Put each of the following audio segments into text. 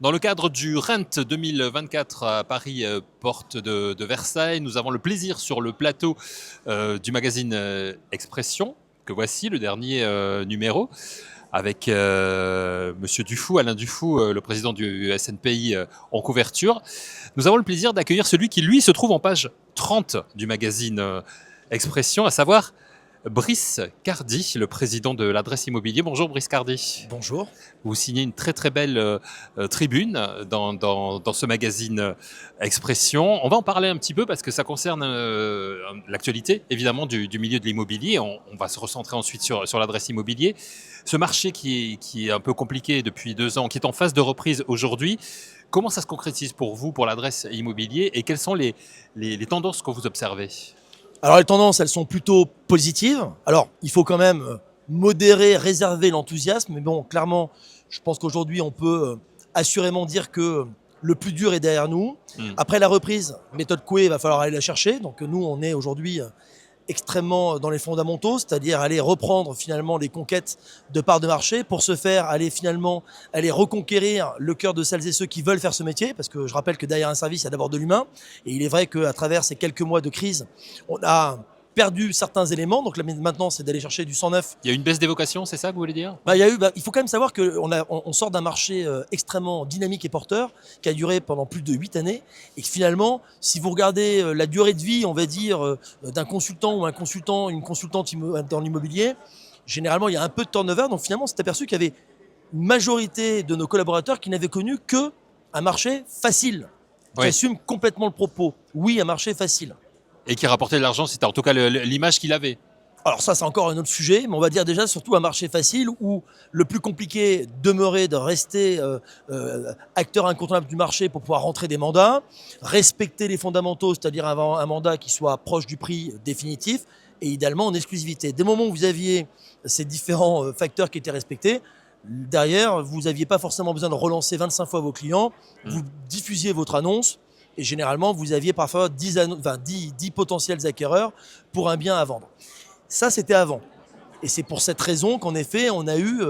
Dans le cadre du Rent 2024 à Paris, porte de Versailles, nous avons le plaisir sur le plateau du magazine Expression, que voici le dernier numéro, avec Monsieur Dufour, Alain Dufour, le président du SNPI en couverture. Nous avons le plaisir d'accueillir celui qui, lui, se trouve en page 30 du magazine Expression, à savoir Brice Cardy, le président de l'Adresse Immobilier. Bonjour Brice Cardy. Bonjour. Vous signez une très très belle tribune dans ce magazine Expression. On va en parler un petit peu parce que ça concerne l'actualité évidemment du milieu de l'immobilier. On va se recentrer ensuite sur l'adresse immobilier. Ce marché qui est un peu compliqué depuis 2 ans, qui est en phase de reprise aujourd'hui, comment ça se concrétise pour vous, pour l'adresse immobilier, et quelles sont les tendances que vous observez? Alors les tendances, elles sont plutôt positives. Alors il faut quand même modérer, réserver l'enthousiasme. Mais bon, clairement, je pense qu'aujourd'hui, on peut assurément dire que le plus dur est derrière nous. Après la reprise, méthode Coué, il va falloir aller la chercher. Donc nous, on est aujourd'hui extrêmement dans les fondamentaux, c'est-à-dire aller reprendre finalement les conquêtes de parts de marché pour se faire aller finalement aller reconquérir le cœur de celles et ceux qui veulent faire ce métier, parce que je rappelle que derrière un service, il y a d'abord de l'humain, et il est vrai qu'à travers ces quelques mois de crise, on a perdu certains éléments, donc là maintenant c'est d'aller chercher du 109. Il y a une baisse des vocations, c'est ça que vous voulez dire? Il faut quand même savoir qu'on sort d'un marché extrêmement dynamique et porteur qui a duré pendant plus de 8 années et que finalement, si vous regardez la durée de vie, on va dire, d'un consultant ou une consultante dans l'immobilier, généralement il y a un peu de turnover. Donc finalement, on s'est aperçu qu'il y avait une majorité de nos collaborateurs qui n'avaient connu que un marché facile. Oui. J'assume complètement le propos. Oui, un marché facile. Et qui rapportait de l'argent, c'était en tout cas l'image qu'il avait. Alors ça, c'est encore un autre sujet, mais on va dire déjà surtout un marché facile où le plus compliqué demeurait de rester acteur incontournable du marché pour pouvoir rentrer des mandats, respecter les fondamentaux, c'est-à-dire un mandat qui soit proche du prix définitif et idéalement en exclusivité. Dès le moment où vous aviez ces différents facteurs qui étaient respectés, derrière, vous n'aviez pas forcément besoin de relancer 25 fois vos clients, vous diffusiez votre annonce et généralement, vous aviez parfois 10 potentiels acquéreurs pour un bien à vendre. Ça, c'était avant. Et c'est pour cette raison qu'en effet, on a eu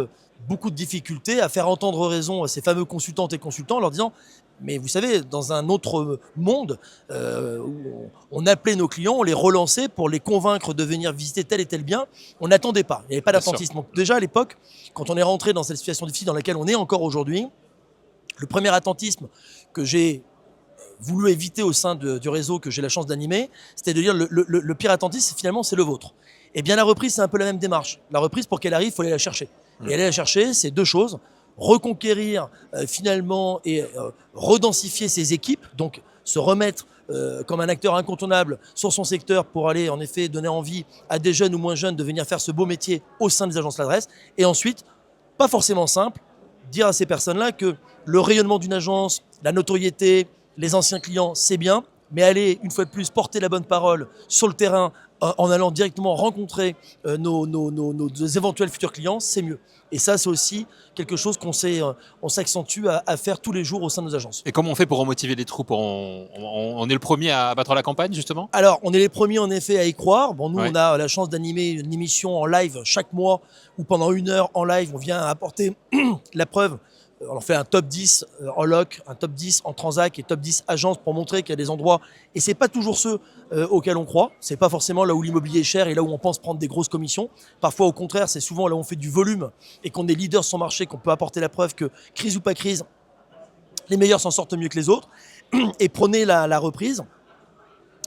beaucoup de difficultés à faire entendre raison à ces fameux consultantes et consultants en leur disant « Mais vous savez, dans un autre monde, où on appelait nos clients, on les relançait pour les convaincre de venir visiter tel et tel bien. On n'attendait pas. Il n'y avait pas d'attentisme. Donc déjà, à l'époque, quand on est rentré dans cette situation difficile dans laquelle on est encore aujourd'hui, le premier attentisme que j'ai voulu éviter au sein du réseau que j'ai la chance d'animer, c'était de dire le pire attentisme, finalement, c'est le vôtre. Eh bien, la reprise, c'est un peu la même démarche. La reprise, pour qu'elle arrive, il faut aller la chercher. Et aller la chercher, c'est deux choses. Reconquérir finalement et redensifier ses équipes, donc se remettre comme un acteur incontournable sur son secteur pour aller en effet donner envie à des jeunes ou moins jeunes de venir faire ce beau métier au sein des agences L'Adresse. Et ensuite, pas forcément simple, dire à ces personnes-là que le rayonnement d'une agence, la notoriété, les anciens clients, c'est bien, mais aller, une fois de plus, porter la bonne parole sur le terrain en allant directement rencontrer nos éventuels futurs clients, c'est mieux. Et ça, c'est aussi quelque chose on s'accentue à faire tous les jours au sein de nos agences. Et comment on fait pour remotiver les troupes? On est le premier à battre la campagne, justement? Alors, on est les premiers, en effet, à y croire. Bon, nous, Ouais. on a la chance d'animer une émission en live chaque mois où pendant 1 heure en live, on vient apporter la preuve. On fait un top 10 en loc, un top 10 en transac et top 10 agence pour montrer qu'il y a des endroits, et c'est pas toujours ceux auxquels on croit, c'est pas forcément là où l'immobilier est cher et là où on pense prendre des grosses commissions. Parfois au contraire, c'est souvent là où on fait du volume et qu'on est leader sur son marché, qu'on peut apporter la preuve que crise ou pas crise, les meilleurs s'en sortent mieux que les autres. Et prenez la reprise,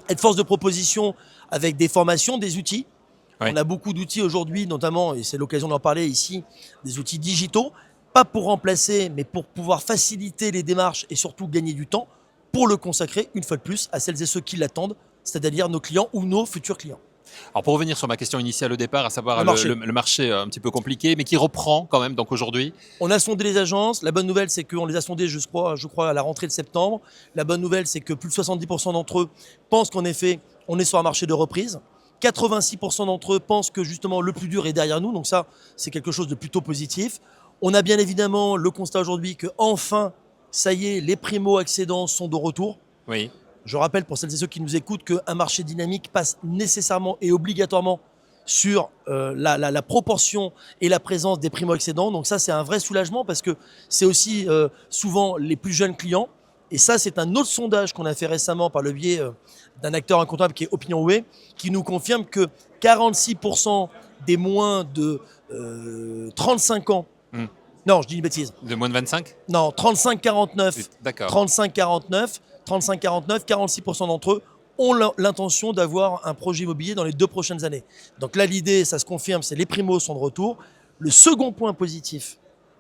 être force de proposition avec des formations, des outils. Ouais. On a beaucoup d'outils aujourd'hui, notamment, et c'est l'occasion d'en parler ici, des outils digitaux, pas pour remplacer, mais pour pouvoir faciliter les démarches et surtout gagner du temps, pour le consacrer, une fois de plus, à celles et ceux qui l'attendent, c'est-à-dire nos clients ou nos futurs clients. Alors pour revenir sur ma question initiale au départ, à savoir Le marché un petit peu compliqué, mais qui reprend quand même donc aujourd'hui. On a sondé les agences. La bonne nouvelle, c'est qu'on les a sondées, je crois, à la rentrée de septembre. La bonne nouvelle, c'est que plus de 70% d'entre eux pensent qu'en effet, on est sur un marché de reprise. 86% d'entre eux pensent que justement le plus dur est derrière nous. Donc ça, c'est quelque chose de plutôt positif. On a bien évidemment le constat aujourd'hui que enfin, ça y est, les primo-accédants sont de retour. Oui. Je rappelle pour celles et ceux qui nous écoutent qu'un marché dynamique passe nécessairement et obligatoirement sur la proportion et la présence des primo-accédants. Donc ça, c'est un vrai soulagement parce que c'est aussi souvent les plus jeunes clients. Et ça, c'est un autre sondage qu'on a fait récemment par le biais d'un acteur incontournable qui est OpinionWay, qui nous confirme que 46% des moins de 35 ans, non, je dis une bêtise. De moins de 25 ? Non, 35-49, D'accord. 35-49, 46% d'entre eux ont l'intention d'avoir un projet immobilier dans les 2 prochaines années. Donc là, l'idée, ça se confirme, c'est les primos sont de retour. Le second point positif,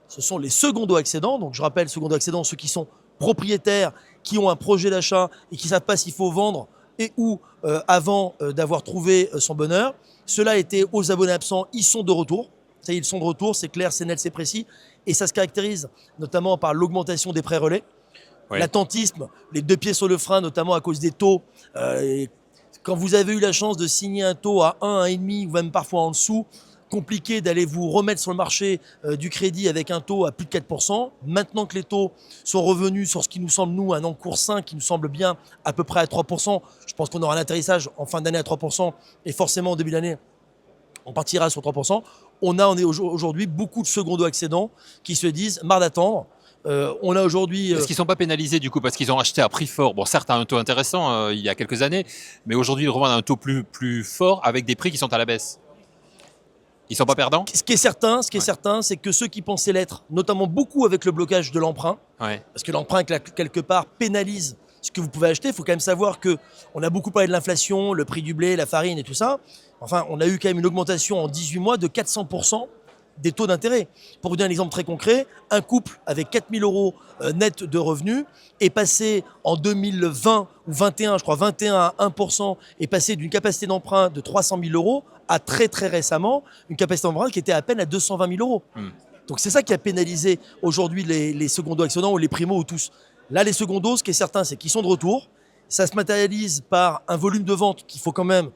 ce sont les secondo-accédants. Donc je rappelle, secondo-accédants, ceux qui sont propriétaires, qui ont un projet d'achat et qui ne savent pas s'il faut vendre et ou avant d'avoir trouvé son bonheur. Ceux-là étaient aux abonnés absents, ils sont de retour. Ça y est, ils sont de retour, c'est clair, c'est net, c'est précis. Et ça se caractérise notamment par l'augmentation des prêts relais. Oui. L'attentisme, les 2 pieds sur le frein, notamment à cause des taux. Quand vous avez eu la chance de signer un taux à 1, 1,5 ou même parfois en dessous, compliqué d'aller vous remettre sur le marché du crédit avec un taux à plus de 4%. Maintenant que les taux sont revenus sur ce qui nous semble, nous, un encours sain qui nous semble bien à peu près à 3%, je pense qu'on aura un atterrissage en fin d'année à 3% et forcément en début d'année, on partira sur 3%. On est aujourd'hui beaucoup de secondo-accédants qui se disent marre d'attendre. On a aujourd'hui. Est-ce qu'ils ne sont pas pénalisés du coup parce qu'ils ont acheté à prix fort? Bon, certes, à un taux intéressant il y a quelques années, mais aujourd'hui, ils revendent à un taux plus fort avec des prix qui sont à la baisse. Ils ne sont pas perdants? Ce qui est certain, c'est que ceux qui pensaient l'être, notamment beaucoup avec le blocage de l'emprunt, parce que l'emprunt, quelque part, pénalise ce que vous pouvez acheter. Il faut quand même savoir qu'on a beaucoup parlé de l'inflation, le prix du blé, la farine et tout ça. Enfin, on a eu quand même une augmentation en 18 mois de 400% des taux d'intérêt. Pour vous donner un exemple très concret, un couple avec 4 000 euros net de revenus est passé en 2020 ou 21, je crois 21 à 1%, est passé d'une capacité d'emprunt de 300 000 euros à très très récemment une capacité d'emprunt qui était à peine à 220 000 euros. Donc c'est ça qui a pénalisé aujourd'hui les secondo-accédants ou les primos ou tous. Là, les secondos, ce qui est certain, c'est qu'ils sont de retour. Ça se matérialise par un volume de vente qu'il faut quand même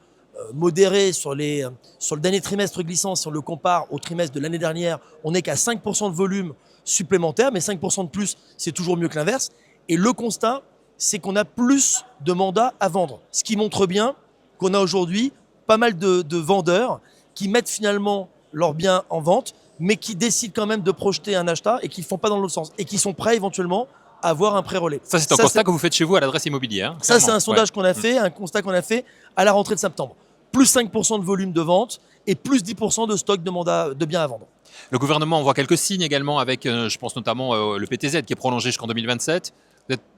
modéré sur le dernier trimestre glissant. Si on le compare au trimestre de l'année dernière, on n'est qu'à 5% de volume supplémentaire, mais 5% de plus, c'est toujours mieux que l'inverse. Et le constat, c'est qu'on a plus de mandats à vendre, ce qui montre bien qu'on a aujourd'hui pas mal de vendeurs qui mettent finalement leurs biens en vente, mais qui décident quand même de projeter un achat et qui ne le font pas dans l'autre sens, et qui sont prêts éventuellement à avoir un prêt relais. Ça, c'est un constat que vous faites chez vous à l'adresse immobilière. Hein, ça, c'est un sondage qu'on a fait, un constat qu'on a fait à la rentrée de septembre. Plus 5% de volume de vente et plus 10% de stock de mandats de biens à vendre. Le gouvernement envoie quelques signes également avec, je pense notamment le PTZ qui est prolongé jusqu'en 2027.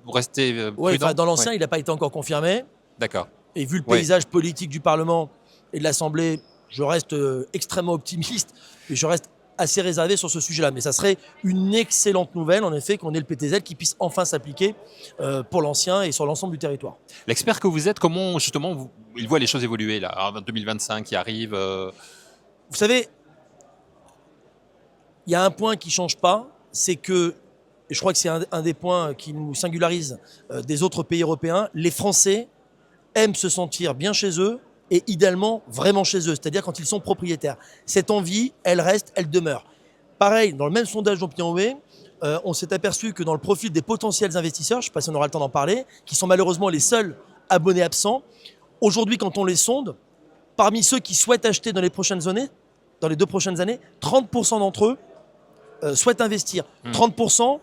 Vous restez prudent? Dans l'ancien, il n'a pas été encore confirmé. D'accord. Et vu le paysage politique du Parlement et de l'Assemblée, je reste extrêmement optimiste et je reste assez réservé sur ce sujet-là. Mais ça serait une excellente nouvelle, en effet, qu'on ait le PTZ qui puisse enfin s'appliquer pour l'ancien et sur l'ensemble du territoire. L'expert que vous êtes, comment justement il voit les choses évoluer là, en 2025 qui arrive Vous savez, il y a un point qui ne change pas, c'est que, et je crois que c'est un des points qui nous singularise des autres pays européens, les Français aiment se sentir bien chez eux et idéalement vraiment chez eux, c'est-à-dire quand ils sont propriétaires. Cette envie, elle reste, elle demeure. Pareil, dans le même sondage d'OpinionWay, on s'est aperçu que dans le profil des potentiels investisseurs, je ne sais pas si on aura le temps d'en parler, qui sont malheureusement les seuls abonnés absents, aujourd'hui quand on les sonde, parmi ceux qui souhaitent acheter dans les prochaines années, dans les 2 prochaines années, 30% d'entre eux souhaitent investir. 30%,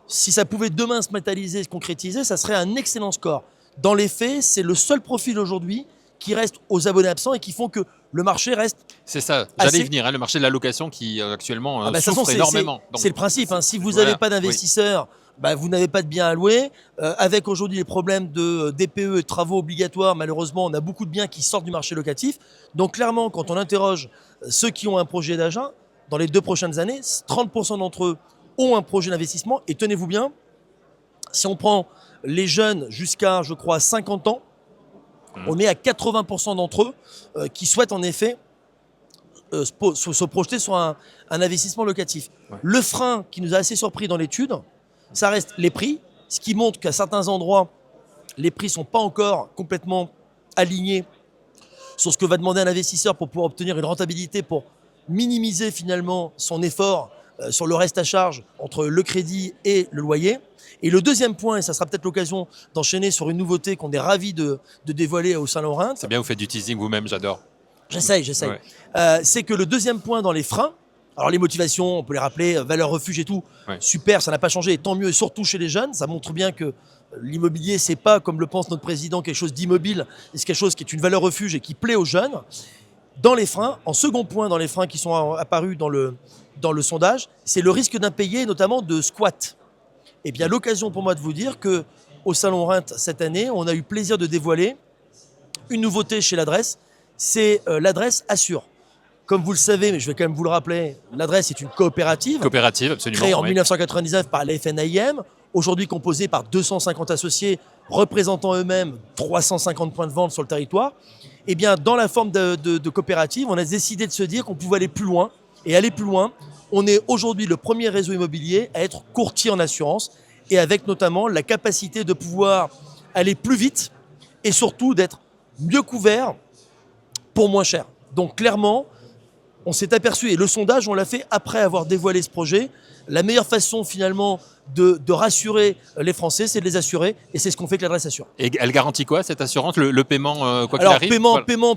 si ça pouvait demain se matérialiser, se concrétiser, ça serait un excellent score. Dans les faits, c'est le seul profil aujourd'hui qui restent aux abonnés absents et qui font que le marché reste. C'est ça, j'allais y venir, hein, le marché de la location qui actuellement souffre énormément. C'est le principe, hein, si vous n'avez pas d'investisseurs, vous n'avez pas de biens à louer. Avec aujourd'hui les problèmes de DPE et de travaux obligatoires, malheureusement, on a beaucoup de biens qui sortent du marché locatif. Donc clairement, quand on interroge ceux qui ont un projet d'achat, dans les 2 prochaines années, 30% d'entre eux ont un projet d'investissement. Et tenez-vous bien, si on prend les jeunes jusqu'à, je crois, 50 ans, on est à 80% d'entre eux qui souhaitent en effet se projeter sur un investissement locatif. Le frein qui nous a assez surpris dans l'étude, ça reste les prix, ce qui montre qu'à certains endroits, les prix ne sont pas encore complètement alignés sur ce que va demander un investisseur pour pouvoir obtenir une rentabilité, pour minimiser finalement son effort sur le reste à charge entre le crédit et le loyer. Et le deuxième point, et ça sera peut-être l'occasion d'enchaîner sur une nouveauté qu'on est ravis de dévoiler au Salon Reims. C'est bien, vous faites du teasing vous-même, j'adore. J'essaye. Ouais. C'est que le deuxième point dans les freins, alors les motivations, on peut les rappeler, valeur refuge et tout, Ouais. super, ça n'a pas changé, et tant mieux, et surtout chez les jeunes, ça montre bien que l'immobilier, c'est pas, comme le pense notre président, quelque chose d'immobile, c'est quelque chose qui est une valeur refuge et qui plaît aux jeunes. Dans les freins, en second point dans les freins qui sont apparus dans le sondage, c'est le risque d'impayé, notamment de squat. Et bien l'occasion pour moi de vous dire que au Salon Reims cette année, on a eu plaisir de dévoiler une nouveauté chez l'adresse, c'est l'adresse Assure. Comme vous le savez, mais je vais quand même vous le rappeler, l'adresse est une coopérative Coopérative, absolument. créée en ouais. 1999 par la FNAIM, aujourd'hui composée par 250 associés représentant eux-mêmes 350 points de vente sur le territoire. Et bien, dans la forme de coopérative, on a décidé de se dire qu'on pouvait aller plus loin. Et aller plus loin, on est aujourd'hui le premier réseau immobilier à être courtier en assurance et avec notamment la capacité de pouvoir aller plus vite et surtout d'être mieux couvert pour moins cher. Donc clairement, on s'est aperçu, et le sondage, on l'a fait après avoir dévoilé ce projet, la meilleure façon finalement de rassurer les Français, c'est de les assurer, et c'est ce qu'on fait avec l'adresse Assure. Et elle garantit quoi, cette assurance, le paiement, quoi qu'il Alors arrive?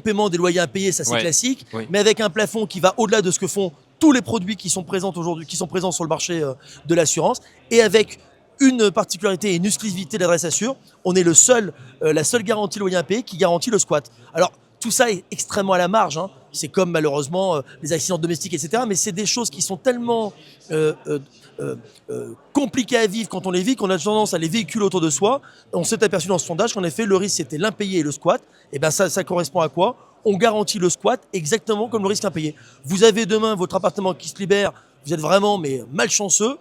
paiement des loyers impayés, ça c'est Ouais. classique, Oui. mais avec un plafond qui va au-delà de ce que font tous les produits qui sont présents aujourd'hui, qui sont présents sur le marché de l'assurance, et avec une particularité et une exclusivité de l'adresse Assure, on est la seule garantie loyer impayé qui garantit le squat. Alors tout ça est extrêmement à la marge, hein. C'est comme malheureusement les accidents domestiques, etc. Mais c'est des choses qui sont tellement compliquées à vivre quand on les vit qu'on a tendance à les véhiculer autour de soi. On s'est aperçu dans ce sondage qu'en effet le risque c'était l'impayé et le squat. Et bien ça correspond à quoi? On garantit le squat exactement comme le risque impayé. Vous avez demain votre appartement qui se libère, vous êtes vraiment mais malchanceux.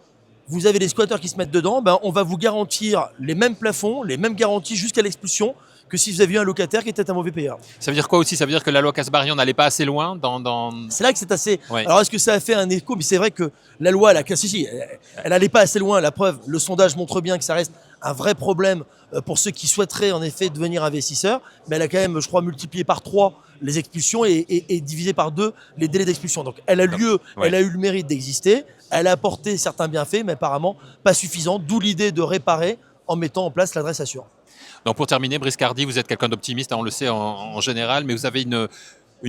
Vous avez des squatteurs qui se mettent dedans, ben on va vous garantir les mêmes plafonds, les mêmes garanties jusqu'à l'expulsion que si vous aviez un locataire qui était un mauvais payeur. Ça veut dire quoi aussi? Ça veut dire que la loi Kasbarian n'allait pas assez loin dans... C'est là que c'est assez. Ouais. Alors est-ce que ça a fait un écho? Mais c'est vrai que la loi, elle n'allait pas assez loin. La preuve, le sondage montre bien que ça reste un vrai problème pour ceux qui souhaiteraient en effet devenir investisseurs. Mais elle a quand même, je crois, multiplié par 3 les expulsions et divisé par 2 les délais d'expulsion. Donc elle a Ouais. elle a eu le mérite d'exister. Elle a apporté certains bienfaits, mais apparemment pas suffisants. D'où l'idée de réparer en mettant en place l'adresse Assure. Donc pour terminer, Brice Cardy, vous êtes quelqu'un d'optimiste, hein, on le sait en général, mais vous avez une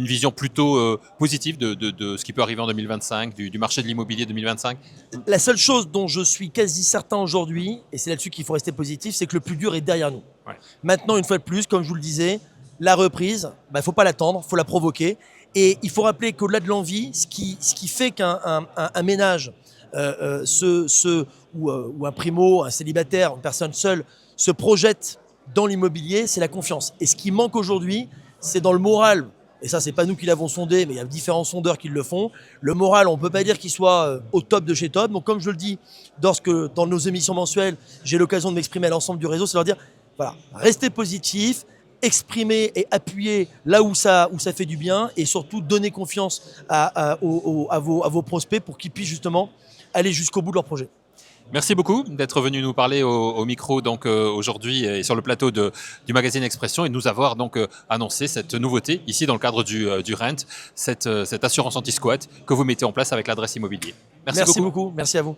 vision plutôt positive de ce qui peut arriver en 2025, du marché de l'immobilier 2025. La seule chose dont je suis quasi certain aujourd'hui, et c'est là-dessus qu'il faut rester positif, c'est que le plus dur est derrière nous. Ouais. Maintenant, une fois de plus, comme je vous le disais, la reprise, il ne faut pas l'attendre, il faut la provoquer. Et il faut rappeler qu'au-delà de l'envie, ce qui fait qu'un ménage, ou un primo, un célibataire, une personne seule, se projette dans l'immobilier, c'est la confiance. Et ce qui manque aujourd'hui, c'est dans le moral. Et ça, c'est pas nous qui l'avons sondé, mais il y a différents sondeurs qui le font. Le moral, on ne peut pas dire qu'il soit au top de chez top. Donc, comme je le dis, lorsque dans nos émissions mensuelles, j'ai l'occasion de m'exprimer à l'ensemble du réseau, c'est leur dire, voilà, restez positif, exprimez et appuyez là où ça fait du bien, et surtout donner confiance à vos prospects pour qu'ils puissent justement aller jusqu'au bout de leur projet. Merci beaucoup d'être venu nous parler au micro donc aujourd'hui et sur le plateau du magazine Expression et de nous avoir donc annoncé cette nouveauté ici dans le cadre du Rent, cette assurance anti-squat que vous mettez en place avec l'adresse immobilier. Merci beaucoup. Merci à vous.